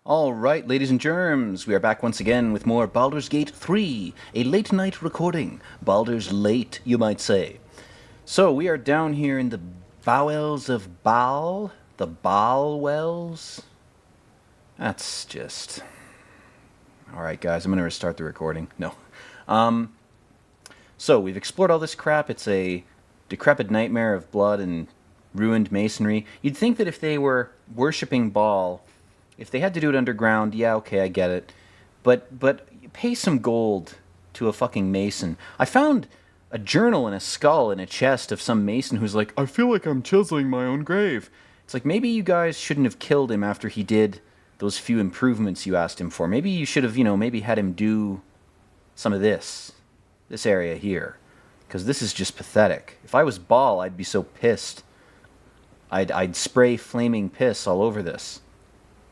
All right, ladies and germs, we are back once again with more Baldur's Gate 3, a late night recording. Baldur's late, you might say. So, we are down here in the bowels of Bhaal, the Bhaal wells. That's just... Alright, guys, I'm going to restart the recording. No. So, we've explored all this crap. It's a decrepit nightmare of blood and ruined masonry. You'd think that if they were worshipping Bhaal, if they had to do it underground, yeah, okay, I get it. But pay some gold to a fucking mason. I found a journal and a skull in a chest of some mason who's like, I feel like I'm chiseling my own grave. It's like, maybe you guys shouldn't have killed him after he did those few improvements you asked him for. Maybe you should have, maybe had him do some of this area here. Because this is just pathetic. If I was Bhaal, I'd be so pissed. I'd spray flaming piss all over this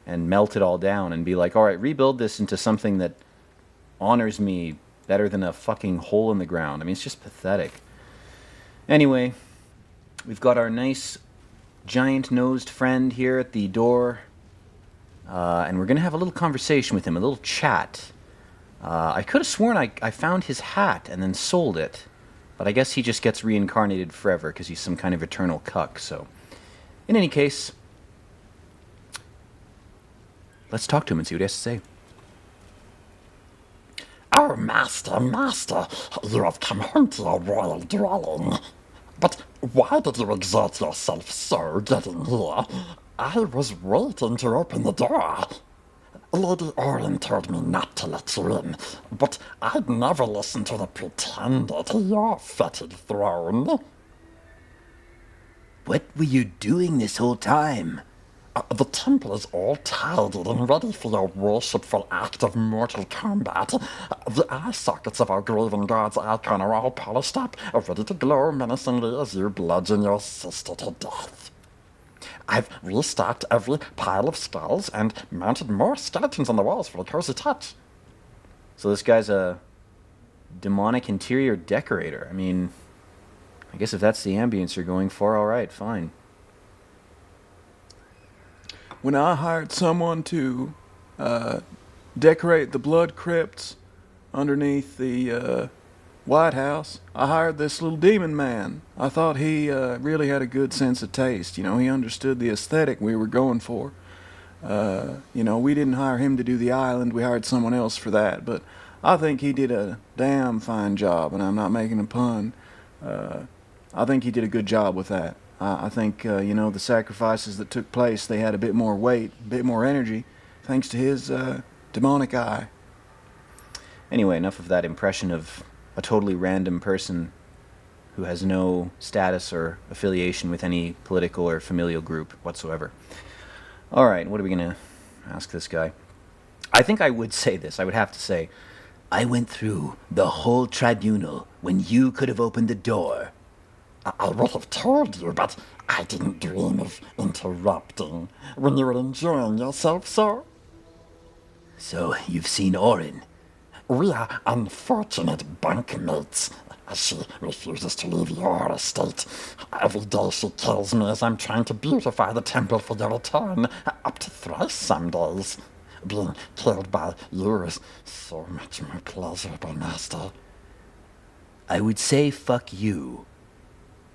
and melt it all down and be like, all right, rebuild this into something that honors me better than a fucking hole in the ground. I mean, it's just pathetic. Anyway, we've got our nice giant-nosed friend here at the door, and we're going to have a little conversation with him, a little chat. I could have sworn I found his hat and then sold it, but I guess he just gets reincarnated forever because he's some kind of eternal cuck, so... In any case... let's talk to him and see what he has to say. Oh, master, you have come home to your royal dwelling. But why did you exert yourself so getting here? I was waiting to open the door. Lady Orin told me not to let you in, but I'd never listen to the pretender to your fetid throne. What were you doing this whole time? The temple is all tidied and ready for your worshipful act of mortal combat. The eye sockets of our graven god's icon are all polished up, ready to glow menacingly as you bludgeon your sister to death. I've restocked every pile of skulls and mounted more skeletons on the walls for a cozy touch. So this guy's a demonic interior decorator. I mean, I guess if that's the ambience you're going for, alright, fine. When I hired someone to decorate the blood crypts underneath the White House, I hired this little demon man. I thought he really had a good sense of taste. He understood the aesthetic we were going for. We didn't hire him to do the island. We hired someone else for that. But I think he did a damn fine job, and I'm not making a pun. I think he did a good job with that. I think, the sacrifices that took place, they had a bit more weight, a bit more energy, thanks to his demonic eye. Anyway, enough of that impression of a totally random person who has no status or affiliation with any political or familial group whatsoever. Alright, what are we going to ask this guy? I think I would say this. I would have to say, I went through the whole tribunal when you could have opened the door. I would have told you, but I didn't dream of interrupting when you were enjoying yourself, sir. So, you've seen Orin? We are unfortunate bunkmates. She refuses to leave your estate. Every day she kills me as I'm trying to beautify the temple for your return, up to thrice some days. Being killed by you is so much more pleasurable, master. I would say fuck you,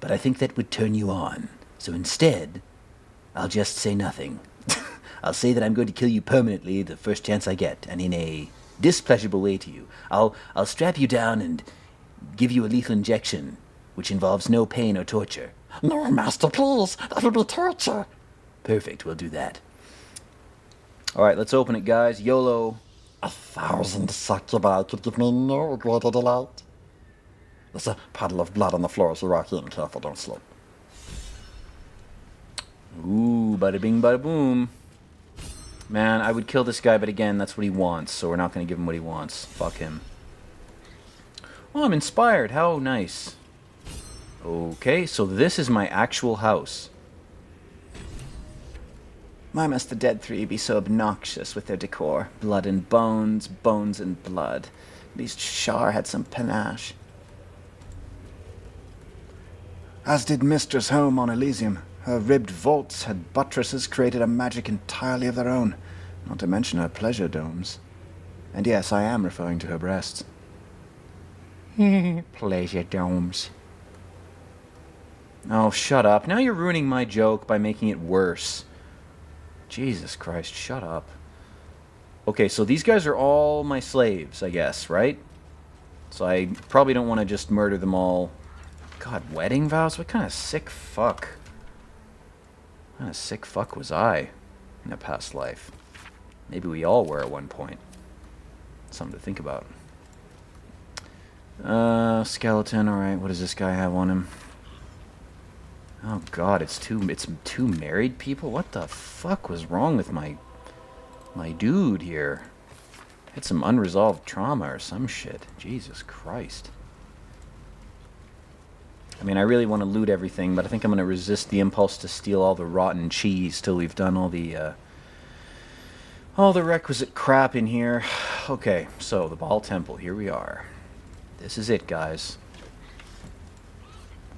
but I think that would turn you on. So instead, I'll just say nothing. I'll say that I'm going to kill you permanently the first chance I get, and in a displeasurable way to you. I'll strap you down and give you a lethal injection, which involves no pain or torture. No, master, please. That would be torture. Perfect, we'll do that. Alright, let's open it, guys. YOLO. 1,000 succubi could give me no greater delight. There's a puddle of blood on the floor as you walk in. Careful, don't slip. Ooh, bada bing, bada boom. Man, I would kill this guy, but again, that's what he wants, so we're not going to give him what he wants. Fuck him. Oh, I'm inspired. How nice. Okay, so this is my actual house. Why must the dead three be so obnoxious with their decor? Blood and bones, bones and blood. At least Shar had some panache. As did Mistress Home on Elysium. Her ribbed vaults had buttresses created a magic entirely of their own. Not to mention her pleasure domes. And yes, I am referring to her breasts. Pleasure domes. Oh, shut up. Now you're ruining my joke by making it worse. Jesus Christ, shut up. Okay, so these guys are all my slaves, I guess, right? So I probably don't want to just murder them all. God, wedding vows? What kind of sick fuck? What kind of sick fuck was I in a past life? Maybe we all were at one point. Something to think about. Skeleton, alright, what does this guy have on him? Oh god, it's two married people? What the fuck was wrong with my dude here? Had some unresolved trauma or some shit. Jesus Christ. I mean, I really want to loot everything, but I think I'm going to resist the impulse to steal all the rotten cheese till we've done all the requisite crap in here. Okay, so the Bhaal Temple, here we are. This is it, guys.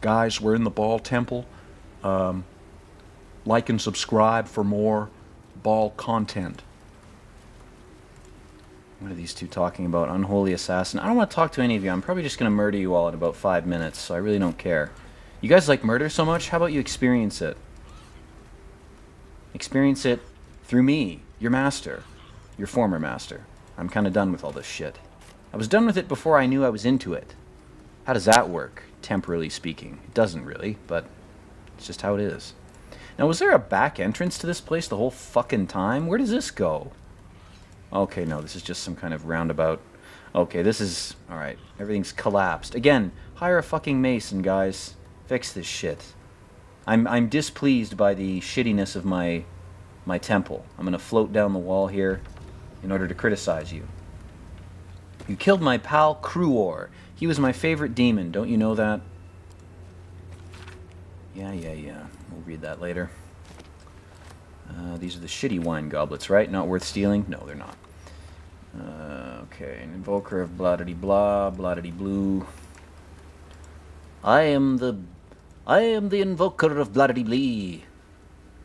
Guys, we're in the Bhaal Temple. Like and subscribe for more Bhaal content. What are these two talking about? Unholy assassin. I don't want to talk to any of you. I'm probably just going to murder you all in about 5 minutes, so I really don't care. You guys like murder so much? How about you experience it? Experience it through me, your master. Your former master. I'm kind of done with all this shit. I was done with it before I knew I was into it. How does that work, temporally speaking? It doesn't really, but it's just how it is. Now, was there a back entrance to this place the whole fucking time? Where does this go? Okay, no, this is just some kind of roundabout. Okay, this is... Alright, everything's collapsed. Again, hire a fucking mason, guys. Fix this shit. I'm displeased by the shittiness of my temple. I'm gonna float down the wall here in order to criticize you. You killed my pal Cruor. He was my favorite demon, don't you know that? Yeah. We'll read that later. These are the shitty wine goblets, right? Not worth stealing? No, they're not. Okay, an invoker of blah-diddy-blah, blah-diddy-blue. I am the invoker of blah-diddy-blee.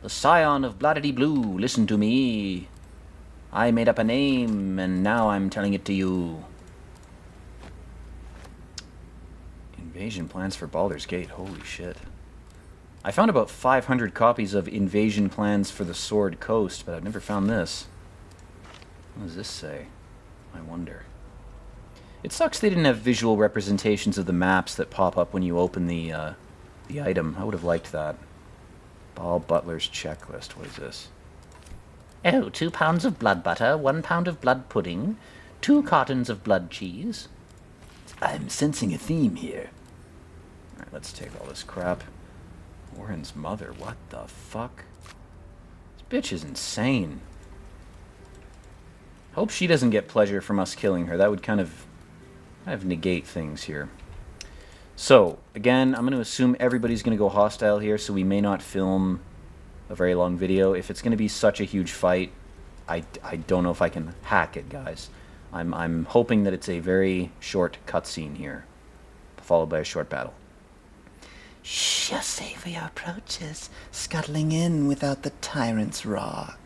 The scion of blah-diddy-blue, listen to me. I made up a name, and now I'm telling it to you. Invasion plans for Baldur's Gate, holy shit. I found about 500 copies of Invasion Plans for the Sword Coast, but I've never found this. What does this say? I wonder. It sucks they didn't have visual representations of the maps that pop up when you open the item. I would have liked that. Bhaal Butler's Checklist. What is this? Oh, 2 pounds of blood butter, 1 pound of blood pudding, 2 cartons of blood cheese. I'm sensing a theme here. Alright, let's take all this crap. Warren's mother, what the fuck? This bitch is insane. Hope she doesn't get pleasure from us killing her. That would kind of negate things here. So, again, I'm going to assume everybody's going to go hostile here, so we may not film a very long video. If it's going to be such a huge fight, I don't know if I can hack it, guys. I'm hoping that it's a very short cutscene here, followed by a short battle. Shh, you're safe for your approaches, scuttling in without the tyrant's rock.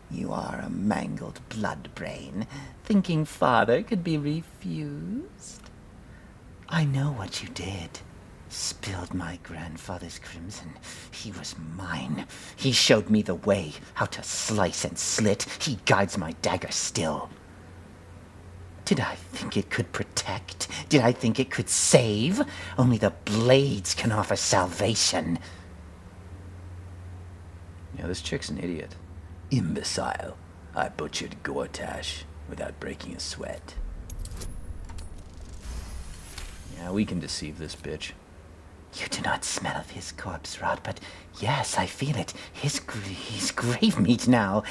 You are a mangled blood brain, thinking father could be refused. I know what you did. Spilled my grandfather's crimson. He was mine. He showed me the way, how to slice and slit. He guides my dagger still. Did I think it could protect? Did I think it could save? Only the blades can offer salvation. Yeah, this chick's an idiot. Imbecile. I butchered Gortash without breaking a sweat. Yeah, we can deceive this bitch. You do not smell of his corpse rot, but yes, I feel it. He's grave meat now.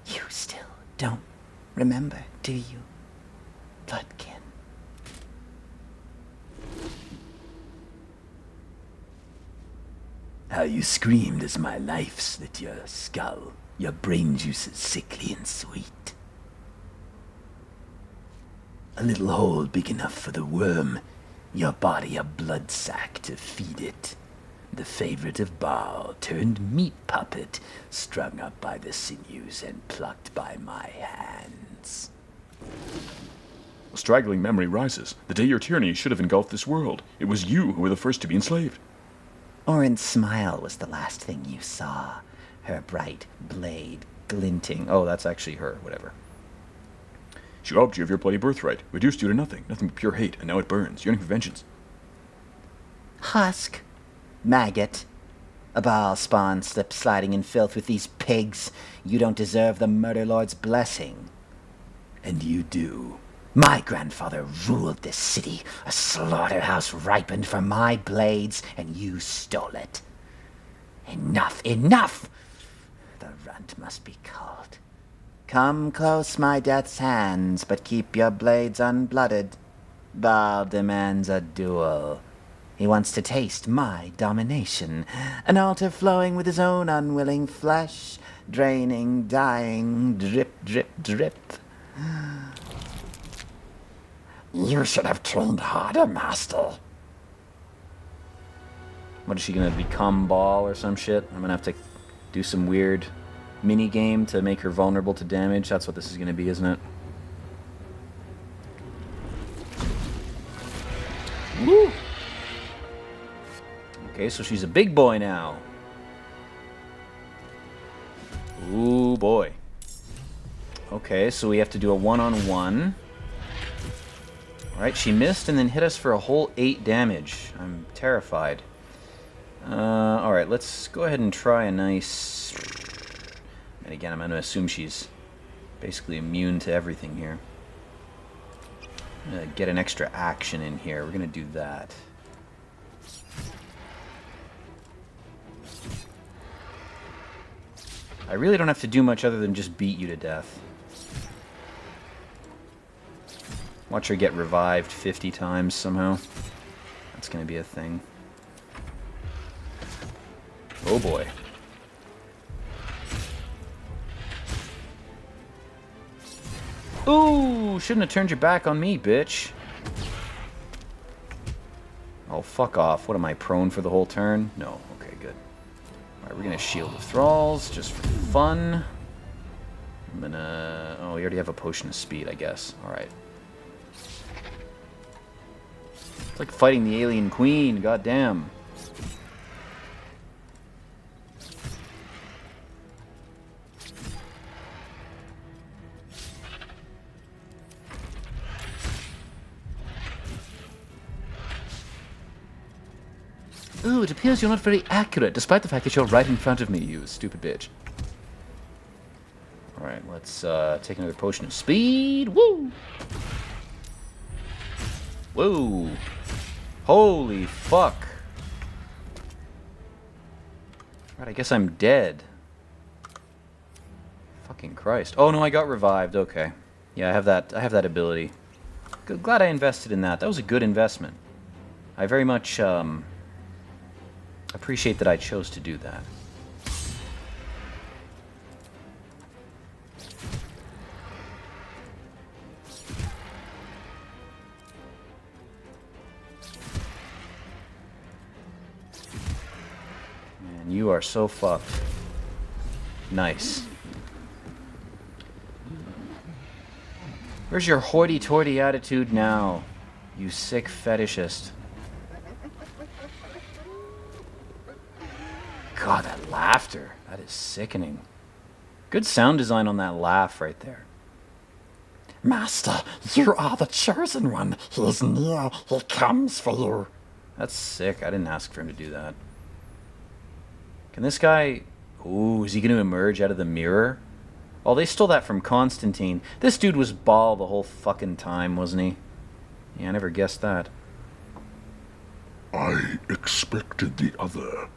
You still don't remember, do you, Bloodkin? How you screamed as my life slit your skull, your brain juices sickly and sweet. A little hole big enough for the worm, your body a blood sac to feed it. The favorite of Bhaal turned meat puppet, strung up by the sinews and plucked by my hands. A straggling memory rises. The day your tyranny should have engulfed this world. It was you who were the first to be enslaved. Orin's smile was the last thing you saw, her bright blade glinting. Oh, that's actually her, whatever. She robbed you of your bloody birthright, reduced you to nothing but pure hate, and now it burns, yearning for vengeance. Husk, maggot, a Bhaal spawn slip sliding in filth with these pigs. You don't deserve the murder lord's blessing. And you do. My grandfather ruled this city, a slaughterhouse ripened for my blades, and you stole it. Enough, enough! The runt must be called. Come close, my death's hands, but keep your blades unblooded. Bhaal demands a duel. He wants to taste my domination, an altar flowing with his own unwilling flesh, draining, dying, drip, drip, drip. You should have trained harder, Master. What is she gonna become, Bhaal or some shit? I'm gonna have to do some weird mini game to make her vulnerable to damage. That's what this is gonna be, isn't it? Woo! Okay, so she's a big boy now. Ooh, boy. Okay, so we have to do a one-on-one. Alright, she missed and then hit us for a whole 8 damage. I'm terrified. Alright, let's go ahead and try a nice... And again, I'm going to assume she's basically immune to everything here. I'm going to get an extra action in here. We're going to do that. I really don't have to do much other than just beat you to death. Watch her get revived 50 times somehow. That's going to be a thing. Oh boy. Ooh, shouldn't have turned your back on me, bitch. Oh, fuck off. What am I, prone for the whole turn? No. Okay, good. Alright, we're going to shield the thralls just for fun. I'm going to... Oh, we already have a potion of speed, I guess. Alright. It's like fighting the alien queen, goddamn. Ooh, it appears you're not very accurate, despite the fact that you're right in front of me, you stupid bitch. Alright, let's take another potion of speed. Woo! Whoa! Holy fuck! Right, I guess I'm dead. Fucking Christ. Oh no, I got revived, okay. Yeah, I have that ability. Glad I invested in that. That was a good investment. I very much, appreciate that I chose to do that. Man, you are so fucked. Nice. Where's your hoity-toity attitude now, you sick fetishist? God, that laughter. That is sickening. Good sound design on that laugh right there. Master, you are the chosen one. He is near. He comes for you. That's sick. I didn't ask for him to do that. Can this guy... Ooh, is he going to emerge out of the mirror? Oh, they stole that from Constantine. This dude was Bhaal the whole fucking time, wasn't he? Yeah, I never guessed that. I expected the other,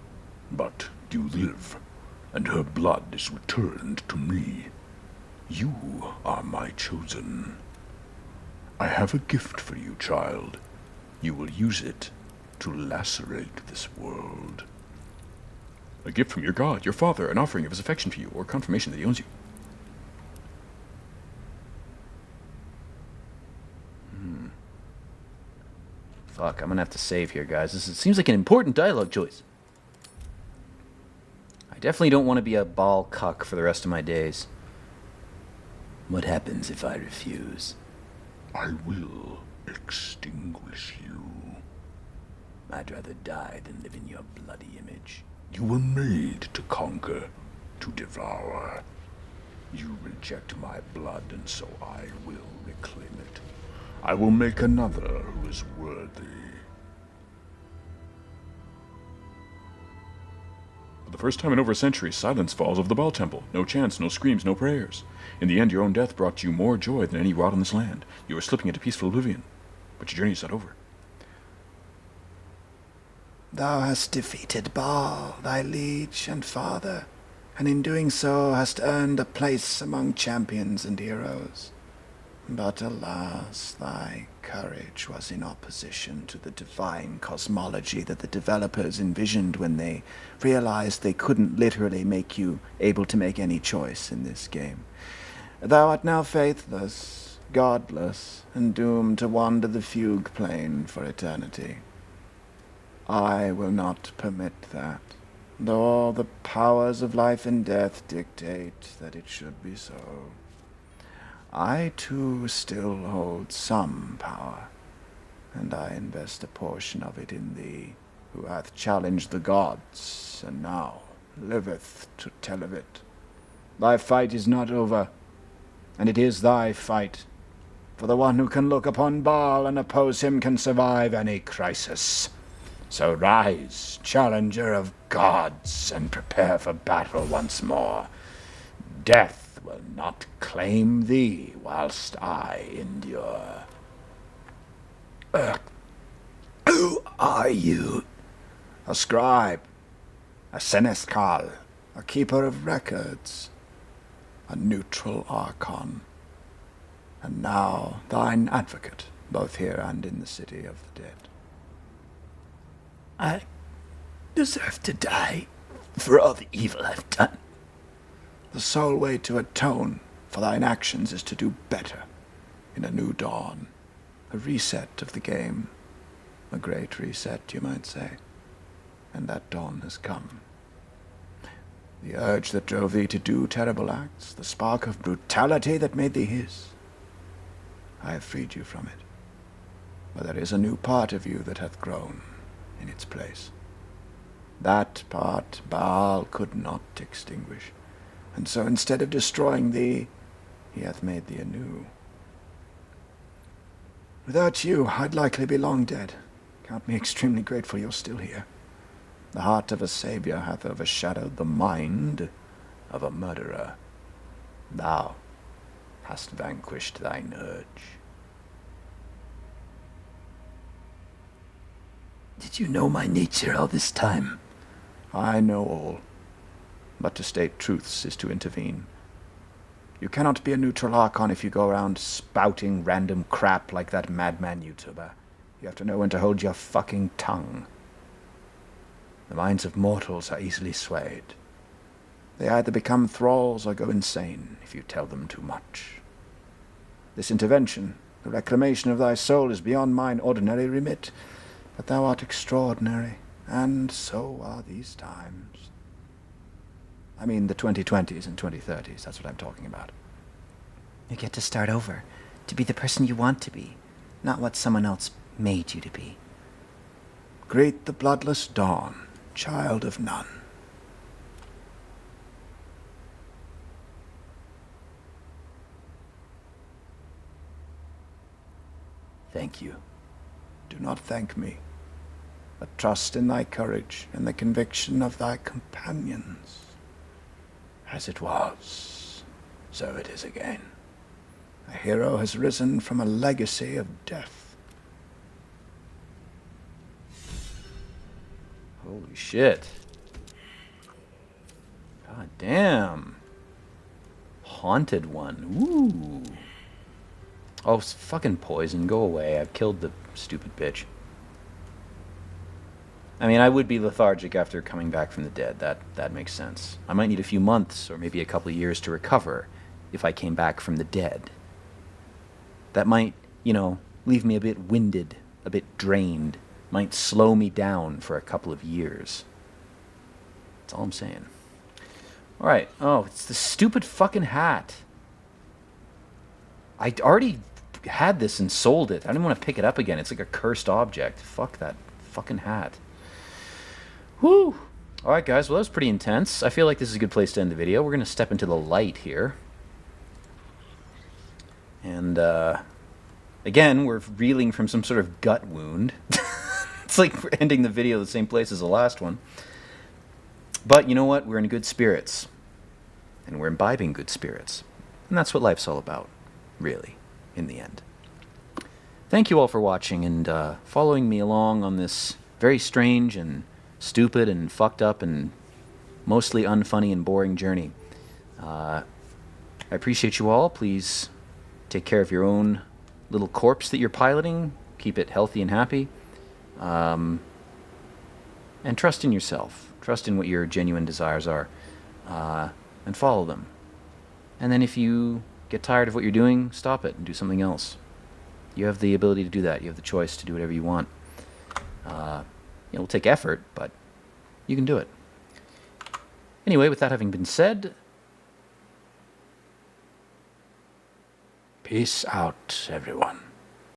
but you live, and her blood is returned to me. You are my chosen. I have a gift for you, child. You will use it to lacerate this world. A gift from your god, your father, an offering of his affection for you, or confirmation that he owns you. Fuck, I'm gonna have to save here, guys. Seems like an important dialogue choice. I definitely don't want to be a Bhaal cuck for the rest of my days. What happens if I refuse? I will extinguish you. I'd rather die than live in your bloody image. You were made to conquer, to devour. You reject my blood, and so I will reclaim it. I will make another who is worthy. For the first time in over a century, silence falls over the Bhaal temple. No chants, no screams, no prayers. In the end, your own death brought you more joy than any rot on this land. You were slipping into peaceful oblivion. But your journey is not over. Thou hast defeated Bhaal, thy liege and father, and in doing so hast earned a place among champions and heroes. But alas, thy courage was in opposition to the divine cosmology that the developers envisioned when they realized they couldn't literally make you able to make any choice in this game. Thou art now faithless, godless, and doomed to wander the fugue plane for eternity. I will not permit that, though all the powers of life and death dictate that it should be so. I, too, still hold some power, and I invest a portion of it in thee, who hath challenged the gods, and now liveth to tell of it. Thy fight is not over, and it is thy fight, for the one who can look upon Bhaal and oppose him can survive any crisis. So rise, challenger of gods, and prepare for battle once more. Death will not claim thee whilst I endure. Who are you? A scribe, a seneschal, a keeper of records, a neutral archon, and now thine advocate, both here and in the city of the dead. I deserve to die for all the evil I've done. The sole way to atone for thine actions is to do better in a new dawn, a reset of the game, a great reset, you might say, and that dawn has come. The urge that drove thee to do terrible acts, the spark of brutality that made thee his, I have freed you from it, but there is a new part of you that hath grown in its place. That part Bhaal could not extinguish, and so instead of destroying thee, he hath made thee anew. Without you, I'd likely be long dead. Count me extremely grateful you're still here. The heart of a savior hath overshadowed the mind of a murderer. Thou hast vanquished thine urge. Did you know my nature all this time? I know all, but to state truths is to intervene. You cannot be a neutral archon if you go around spouting random crap like that madman YouTuber. You have to know when to hold your fucking tongue. The minds of mortals are easily swayed. They either become thralls or go insane if you tell them too much. This intervention, the reclamation of thy soul, is beyond mine ordinary remit, but thou art extraordinary, and so are these times. I mean the 2020s and 2030s, that's what I'm talking about. You get to start over, to be the person you want to be, not what someone else made you to be. Greet the bloodless dawn, child of none. Thank you. Do not thank me, but trust in thy courage and the conviction of thy companions. As it was, so it is again. A hero has risen from a legacy of death. Holy shit. God damn. Haunted one. Ooh. Oh, fucking poison. Go away. I've killed the stupid bitch. I mean, I would be lethargic after coming back from the dead. That makes sense. I might need a few months or maybe a couple of years to recover if I came back from the dead. That might, leave me a bit winded, a bit drained. Might slow me down for a couple of years. That's all I'm saying. All right. Oh, it's the stupid fucking hat. I already had this and sold it. I didn't want to pick it up again. It's like a cursed object. Fuck that fucking hat. Whew. All right, guys. Well, that was pretty intense. I feel like this is a good place to end the video. We're going to step into the light here. And, again, we're reeling from some sort of gut wound. It's like we're ending the video the same place as the last one. But you know what? We're in good spirits. And we're imbibing good spirits. And that's what life's all about, really, in the end. Thank you all for watching and following me along on this very strange and stupid and fucked up and mostly unfunny and boring journey. I appreciate you all. Please take care of your own little corpse that you're piloting. Keep it healthy and happy. And trust in yourself. Trust in what your genuine desires are. And follow them. And then if you get tired of what you're doing, stop it and do something else. You have the ability to do that. You have the choice to do whatever you want. It will take effort, but you can do it. Anyway, with that having been said, Peace out, everyone.